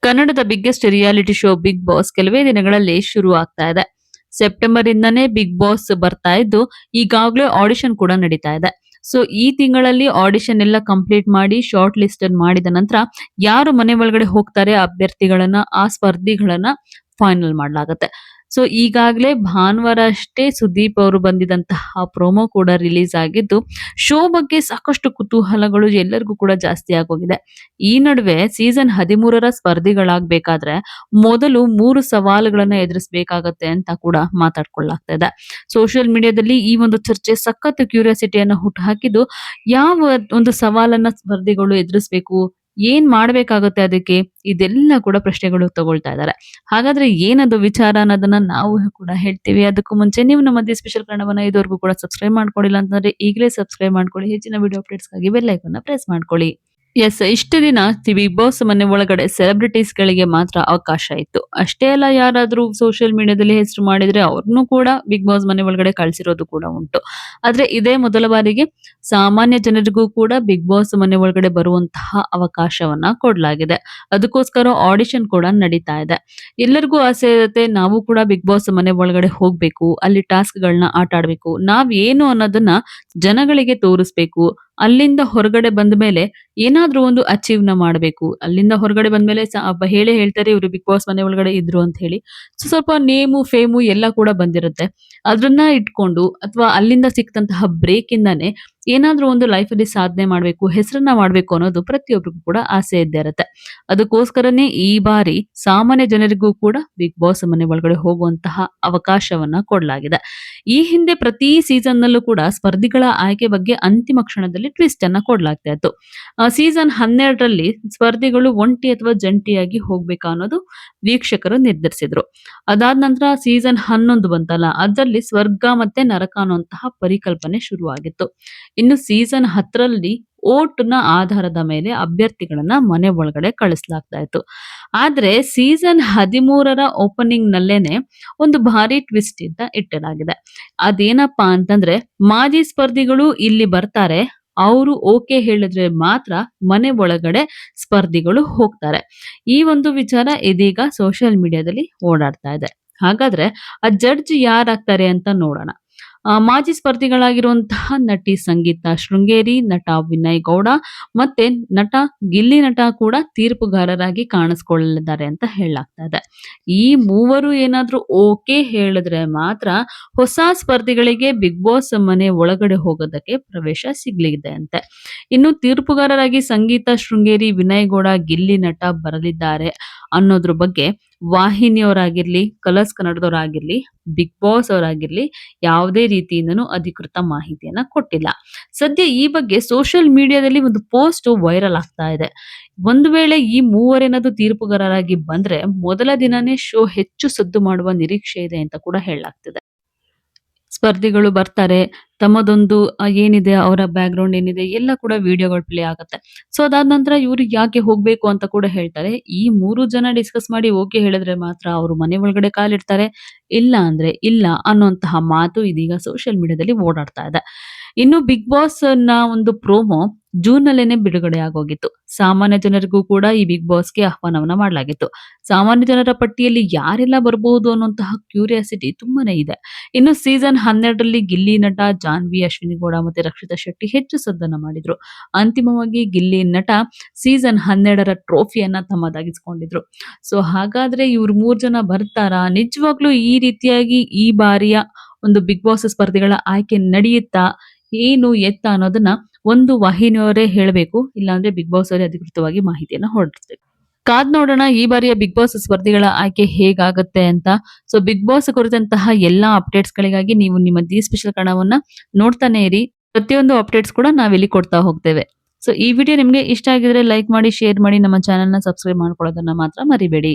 ಕನ್ನಡದ biggest reality show Bigg Boss ಕೆಲವೇ ದಿನಗಳಲ್ಲಿ ಶುರು ಆಗ್ತಾ ಇದೆ. ಸೆಪ್ಟೆಂಬರ್ ಇಂದಾನೇ ಬಿಗ್ ಬಾಸ್ ಬರ್ತಾ ಇದ್ದು ಈಗಾಗಲೇ ಆಡಿಷನ್ ಕೂಡ ನಡೀತಾ ಇದೆ. ಸೊ ಈ ತಿಂಗಳಲ್ಲಿ ಆಡಿಷನ್ ಎಲ್ಲ ಕಂಪ್ಲೀಟ್ ಮಾಡಿ ಶಾರ್ಟ್ ಲಿಸ್ಟ್ ಮಾಡಿದ ನಂತರ ಯಾರು ಮನೆ ಒಳಗಡೆ ಹೋಗ್ತಾರೆ ಅಭ್ಯರ್ಥಿಗಳನ್ನ ಆ ಸ್ಪರ್ಧಿಗಳನ್ನ ಫೈನಲ್ ಮಾಡಲಾಗುತ್ತೆ. ಸೊ ಈಗಾಗಲೇ ಭಾನುವಾರ ಅಷ್ಟೇ ಸುದೀಪ್ ಅವರು ಬಂದಿದಂತಹ ಪ್ರೊಮೋ ಕೂಡ ರಿಲೀಸ್ ಆಗಿದ್ದು ಶೋ ಬಗ್ಗೆ ಸಾಕಷ್ಟು ಕುತೂಹಲಗಳು ಎಲ್ಲರಿಗೂ ಕೂಡ ಜಾಸ್ತಿ ಆಗೋಗಿದೆ. ಈ ನಡುವೆ ಸೀಸನ್ 13ರ ಸ್ಪರ್ಧಿಗಳಾಗಬೇಕಾದ್ರೆ ಮೊದಲು 3 ಸವಾಲುಗಳನ್ನ ಎದುರಿಸಬೇಕಾಗತ್ತೆ ಅಂತ ಕೂಡ ಮಾತಾಡ್ಕೊಳ್ಳಾಗ್ತಾ ಇದೆ. ಸೋಷಿಯಲ್ ಮೀಡಿಯಾದಲ್ಲಿ ಈ ಒಂದು ಚರ್ಚೆ ಸಖತ್ ಕ್ಯೂರಿಯಾಸಿಟಿಯನ್ನ ಹುಟ್ಟುಹಾಕಿದ್ದು ಯಾವ ಒಂದು ಸವಾಲನ್ನ ಸ್ಪರ್ಧಿಗಳು ಎದುರಿಸಬೇಕು, ಏನ್ ಮಾಡ್ಬೇಕಾಗುತ್ತೆ ಅದಕ್ಕೆ, ಇದೆಲ್ಲ ಕೂಡ ಪ್ರಶ್ನೆಗಳು ತಗೊಳ್ತಾ ಇದ್ದಾರೆ. ಹಾಗಾದ್ರೆ ಏನದು ವಿಚಾರ ಅನ್ನೋದನ್ನ ನಾವು ಕೂಡ ಹೇಳ್ತೀವಿ. ಅದಕ್ಕೂ ಮುಂಚೆ ನೀವು ನಮ್ಮ ದಿ ಸ್ಪೆಷಲ್ ಕನ್ನಡವನ್ನ ಇದುವರೆಗೂ ಕೂಡ ಸಬ್ಸ್ಕ್ರೈಬ್ ಮಾಡ್ಕೊಳ್ಳಿಲ್ಲ ಅಂತಂದ್ರೆ ಈಗಲೇ ಸಬ್ಸ್ಕ್ರೈಬ್ ಮಾಡ್ಕೊಳ್ಳಿ. ಹೆಚ್ಚಿನ ವಿಡಿಯೋ ಅಪ್ಡೇಟ್ಸ್ಗಾಗಿ ಬೆಲ್ ಐಕಾನ್ ಪ್ರೆಸ್ ಮಾಡ್ಕೊಳ್ಳಿ. ಎಸ್, ಇಷ್ಟು ದಿನ ಬಿಗ್ ಬಾಸ್ ಮನೆ ಒಳಗಡೆ ಸೆಲೆಬ್ರಿಟೀಸ್ ಗಳಿಗೆ ಮಾತ್ರ ಅವಕಾಶ ಇತ್ತು. ಅಷ್ಟೇ ಅಲ್ಲ, ಯಾರಾದ್ರೂ ಸೋಷಿಯಲ್ ಮೀಡಿಯಾದಲ್ಲಿ ಹೆಸರು ಮಾಡಿದ್ರೆ ಅವ್ರನ್ನೂ ಕೂಡ ಬಿಗ್ ಬಾಸ್ ಮನೆ ಒಳಗಡೆ ಕಳ್ಸಿರೋದು ಕೂಡ ಉಂಟು. ಆದ್ರೆ ಇದೇ ಮೊದಲ ಬಾರಿಗೆ ಸಾಮಾನ್ಯ ಜನರಿಗೂ ಕೂಡ ಬಿಗ್ ಬಾಸ್ ಮನೆ ಒಳಗಡೆ ಬರುವಂತಹ ಅವಕಾಶವನ್ನ ಕೊಡ್ಲಾಗಿದೆ. ಅದಕ್ಕೋಸ್ಕರ ಆಡಿಷನ್ ಕೂಡ ನಡೀತಾ ಇದೆ. ಎಲ್ಲರಿಗೂ ಆಸೆ ಇರುತ್ತೆ, ನಾವು ಕೂಡ ಬಿಗ್ ಬಾಸ್ ಮನೆ ಒಳಗಡೆ ಹೋಗ್ಬೇಕು, ಅಲ್ಲಿ ಟಾಸ್ಕ್ ಗಳನ್ನ ಆಟ ಆಡ್ಬೇಕು, ನಾವ್ ಏನು ಅನ್ನೋದನ್ನ ಜನಗಳಿಗೆ ತೋರಿಸ್ಬೇಕು. ಅಲ್ಲಿಂದ ಹೊರಗಡೆ ಬಂದ ಮೇಲೆ ಏನಾದ್ರೂ ಒಂದು ಅಚೀವ್ ನ ಮಾಡಬೇಕು. ಅಲ್ಲಿಂದ ಹೊರಗಡೆ ಬಂದ್ಮೇಲೆ ಹೇಳೇ ಹೇಳ್ತಾರೆ ಇವರು ಬಿಗ್ ಬಾಸ್ ಮನೆ ಒಳಗಡೆ ಇದ್ರು ಅಂತ ಹೇಳಿ. ಸೊ ಸ್ವಲ್ಪ ನೇಮು ಫೇಮು ಎಲ್ಲ ಕೂಡ ಬಂದಿರುತ್ತೆ. ಅದನ್ನ ಇಟ್ಕೊಂಡು ಅಥವಾ ಅಲ್ಲಿಂದ ಸಿಕ್ತಂತಹ ಬ್ರೇಕ್ ಇಂದಾನೆ ಏನಾದ್ರೂ ಒಂದು ಲೈಫ್ ಅಲ್ಲಿ ಸಾಧನೆ ಮಾಡ್ಬೇಕು, ಹೆಸರನ್ನ ಮಾಡ್ಬೇಕು ಅನ್ನೋದು ಪ್ರತಿಯೊಬ್ಬರಿಗೂ ಕೂಡ ಆಸೆ ಇದ್ದೇ ಇರುತ್ತೆ. ಅದಕ್ಕೋಸ್ಕರನೇ ಈ ಬಾರಿ ಸಾಮಾನ್ಯ ಜನರಿಗೂ ಕೂಡ ಬಿಗ್ ಬಾಸ್ ಮನೆ ಒಳಗಡೆ ಹೋಗುವಂತಹ ಅವಕಾಶವನ್ನ ಕೊಡಲಾಗಿದೆ. ಈ ಹಿಂದೆ ಪ್ರತಿ ಸೀಸನ್ ನಲ್ಲೂ ಕೂಡ ಸ್ಪರ್ಧಿಗಳ ಆಯ್ಕೆ ಬಗ್ಗೆ ಅಂತಿಮ ಕ್ಷಣದಲ್ಲಿ ಟ್ವಿಸ್ಟ್ ಅನ್ನ ಕೊಡ್ಲಾಗ್ತಾ ಇತ್ತು. ಸೀಸನ್ 12ರಲ್ಲಿ ಸ್ಪರ್ಧಿಗಳು ಒಂಟಿ ಅಥವಾ ಜಂಟಿಯಾಗಿ ಹೋಗ್ಬೇಕಾ ಅನ್ನೋದು ವೀಕ್ಷಕರು ನಿರ್ಧರಿಸಿದ್ರು. ಅದಾದ ನಂತರ ಸೀಸನ್ 11 ಬಂತಲ್ಲ, ಅದರಲ್ಲಿ ಸ್ವರ್ಗ ಮತ್ತೆ ನರಕ ಅನ್ನುವಂತಹ ಪರಿಕಲ್ಪನೆ ಶುರುವಾಗಿತ್ತು. ಇನ್ನು ಸೀಸನ್ 10ರಲ್ಲಿ ಓಟ್ ನ ಆಧಾರದ ಮೇಲೆ ಅಭ್ಯರ್ಥಿಗಳನ್ನ ಮನೆ ಒಳಗಡೆ ಕಳಿಸಲಾಗ್ತಾ ಇತ್ತು. ಆದ್ರೆ ಸೀಸನ್ 13ರ ಓಪನಿಂಗ್ ನಲ್ಲೇನೆ ಒಂದು ಭಾರಿ ಟ್ವಿಸ್ಟ್ ಅಂತ ಇಟ್ಟಲಾಗಿದೆ. ಅದೇನಪ್ಪಾ ಅಂತಂದ್ರೆ ಮಾಜಿ ಸ್ಪರ್ಧಿಗಳು ಇಲ್ಲಿ ಬರ್ತಾರೆ, ಅವರು ಓಕೆ ಹೇಳಿದ್ರೆ ಮಾತ್ರ ಮನೆ ಒಳಗಡೆ ಸ್ಪರ್ಧಿಗಳು ಹೋಗ್ತಾರೆ. ಈ ಒಂದು ವಿಚಾರ ಇದೀಗ ಸೋಷಿಯಲ್ ಮೀಡಿಯಾದಲ್ಲಿ ಓಡಾಡ್ತಾ ಇದೆ. ಹಾಗಾದ್ರೆ ಆ ಜಡ್ಜ್ ಯಾರಾಗ್ತಾರೆ ಅಂತ ನೋಡೋಣ. ಮಾಜಿ ಸ್ಪರ್ಧಿಗಳಾಗಿರುವಂತಹ ನಟಿ ಸಂಗೀತ ಶೃಂಗೇರಿ, ನಟ ವಿನಯ್ ಗೌಡ ಮತ್ತೆ ನಟ ಗಿಲ್ಲಿ ನಟ ಕೂಡ ತೀರ್ಪುಗಾರರಾಗಿ ಕಾಣಿಸ್ಕೊಳ್ಳಲಿದ್ದಾರೆ ಅಂತ ಹೇಳಲಾಗ್ತಾ ಇದೆ. ಈ ಮೂವರು ಏನಾದ್ರೂ ಓಕೆ ಹೇಳಿದ್ರೆ ಮಾತ್ರ ಹೊಸ ಸ್ಪರ್ಧಿಗಳಿಗೆ ಬಿಗ್ ಬಾಸ್ ಮನೆ ಒಳಗಡೆ ಹೋಗೋದಕ್ಕೆ ಪ್ರವೇಶ ಸಿಗ್ಲಿದೆ ಅಂತೆ. ಇನ್ನು ತೀರ್ಪುಗಾರರಾಗಿ ಸಂಗೀತ ಶೃಂಗೇರಿ, ವಿನಯ್ ಗೌಡ, ಗಿಲ್ಲಿ ನಟ ಬರಲಿದ್ದಾರೆ ಅನ್ನೋದ್ರ ಬಗ್ಗೆ ವಾಹಿನಿಯವರಾಗಿರ್ಲಿ, ಕಲರ್ಸ್ ಕನ್ನಡದವರಾಗಿರ್ಲಿ, ಬಿಗ್ ಬಾಸ್ ಅವರಾಗಿರ್ಲಿ ಯಾವುದೇ ರೀತಿಯಿಂದನೂ ಅಧಿಕೃತ ಮಾಹಿತಿಯನ್ನ ಕೊಟ್ಟಿಲ್ಲ. ಸದ್ಯ ಈ ಬಗ್ಗೆ ಸೋಷಿಯಲ್ ಮೀಡಿಯಾದಲ್ಲಿ ಒಂದು ಪೋಸ್ಟ್ ವೈರಲ್ ಆಗ್ತಾ ಇದೆ. ಒಂದು ವೇಳೆ ಈ ಮೂವರೇನಾದ್ರೂ ತೀರ್ಪುಗಾರರಾಗಿ ಬಂದ್ರೆ ಮೊದಲ ದಿನನೇ ಶೋ ಹೆಚ್ಚು ಸದ್ದು ಮಾಡುವ ನಿರೀಕ್ಷೆ ಇದೆ ಅಂತ ಕೂಡ ಹೇಳಲಾಗ್ತಿದೆ. ಸ್ಪರ್ಧಿಗಳು ಬರ್ತಾರೆ, ತಮ್ಮದೊಂದು ಏನಿದೆ ಅವರ ಬ್ಯಾಕ್ ಗ್ರೌಂಡ್ ಏನಿದೆ ಎಲ್ಲ ಕೂಡ ವಿಡಿಯೋಗಳು ಪ್ಲೇ ಆಗುತ್ತೆ. ಸೊ ಅದಾದ ನಂತರ ಇವ್ರು ಯಾಕೆ ಹೋಗ್ಬೇಕು ಅಂತ ಕೂಡ ಹೇಳ್ತಾರೆ. ಈ 3 ಜನ ಡಿಸ್ಕಸ್ ಮಾಡಿ ಓಕೆ ಹೇಳಿದ್ರೆ ಮಾತ್ರ ಅವರು ಮನೆ ಒಳಗಡೆ ಕಾಲಿಡ್ತಾರೆ, ಇಲ್ಲ ಅಂದ್ರೆ ಇಲ್ಲ ಅನ್ನುವಂತಹ ಮಾತು ಇದೀಗ ಸೋಷಿಯಲ್ ಮೀಡಿಯಾದಲ್ಲಿ ಓಡಾಡ್ತಾ ಇದೆ. ಇನ್ನು ಬಿಗ್ ಬಾಸ್ ನ ಒಂದು ಪ್ರೋಮೋ ಜೂನ್ ನಲ್ಲೇನೆ ಬಿಡುಗಡೆ ಆಗೋಗಿತ್ತು. ಸಾಮಾನ್ಯ ಜನರಿಗೂ ಕೂಡ ಈ ಬಿಗ್ ಬಾಸ್ಗೆ ಆಹ್ವಾನವನ್ನ ಮಾಡಲಾಗಿತ್ತು. ಸಾಮಾನ್ಯ ಜನರ ಪಟ್ಟಿಯಲ್ಲಿ ಯಾರೆಲ್ಲ ಬರಬಹುದು ಅನ್ನುವಂತಹ ಕ್ಯೂರಿಯಾಸಿಟಿ ತುಂಬಾನೇ ಇದೆ. ಇನ್ನು ಸೀಸನ್ 12ರಲ್ಲಿ ಗಿಲ್ಲಿ ನಟ, ಜಾನ್ವಿ, ಅಶ್ವಿನಿ ಗೌಡ ಮತ್ತೆ ರಕ್ಷಿತಾ ಶೆಟ್ಟಿ ಹೆಚ್ಚು ಸದ್ದನ್ನ ಮಾಡಿದ್ರು. ಅಂತಿಮವಾಗಿ ಗಿಲ್ಲಿ ನಟ ಸೀಸನ್ 12ರ ಟ್ರೋಫಿಯನ್ನ ತಮ್ಮದಾಗಿಸ್ಕೊಂಡಿದ್ರು. ಸೊ ಹಾಗಾದ್ರೆ ಇವ್ರು 3 ಜನ ಬರ್ತಾರಾ? ನಿಜವಾಗ್ಲೂ ಈ ರೀತಿಯಾಗಿ ಈ ಬಾರಿಯ ಒಂದು ಬಿಗ್ ಬಾಸ್ ಸ್ಪರ್ಧಿಗಳ ಆಯ್ಕೆ ನಡೆಯುತ್ತಾ, ಏನು ಎತ್ತ ಅನ್ನೋದನ್ನ ಒಂದು ವಾಹಿನಿಯವರೇ ಹೇಳಬೇಕು, ಇಲ್ಲಾಂದ್ರೆ ಬಿಗ್ ಬಾಸ್ ಅವರೇ ಅಧಿಕೃತವಾಗಿ ಮಾಹಿತಿಯನ್ನ ಹೊರಡಿಸಬೇಕು. ಕಾದ್ ನೋಡೋಣ ಈ ಬಾರಿಯ ಬಿಗ್ ಬಾಸ್ ಸ್ಪರ್ಧಿಗಳ ಆಯ್ಕೆ ಹೇಗಾಗುತ್ತೆ ಅಂತ. ಸೊ ಬಿಗ್ ಬಾಸ್ ಕುರಿತಂತಹ ಎಲ್ಲಾ ಅಪ್ಡೇಟ್ಸ್ ಗಳಿಗಾಗಿ ನೀವು ನಿಮ್ಮ ದಿ ಸ್ಪೆಷಲ್ ಕನ್ನಡವನ್ನ ನೋಡ್ತಾನೆ ಇರಿ. ಪ್ರತಿಯೊಂದು ಅಪ್ಡೇಟ್ಸ್ ಕೂಡ ನಾವಿಲ್ಲಿ ಕೊಡ್ತಾ ಹೋಗ್ತೇವೆ. ಸೊ ಈ ವಿಡಿಯೋ ನಿಮ್ಗೆ ಇಷ್ಟ ಆಗಿದ್ರೆ ಲೈಕ್ ಮಾಡಿ, ಶೇರ್ ಮಾಡಿ, ನಮ್ಮ ಚಾನೆಲ್ ನ ಸಬ್ಸ್ಕ್ರೈಬ್ ಮಾಡ್ಕೊಳ್ಳೋದನ್ನ ಮಾತ್ರ ಮರಿಬೇಡಿ.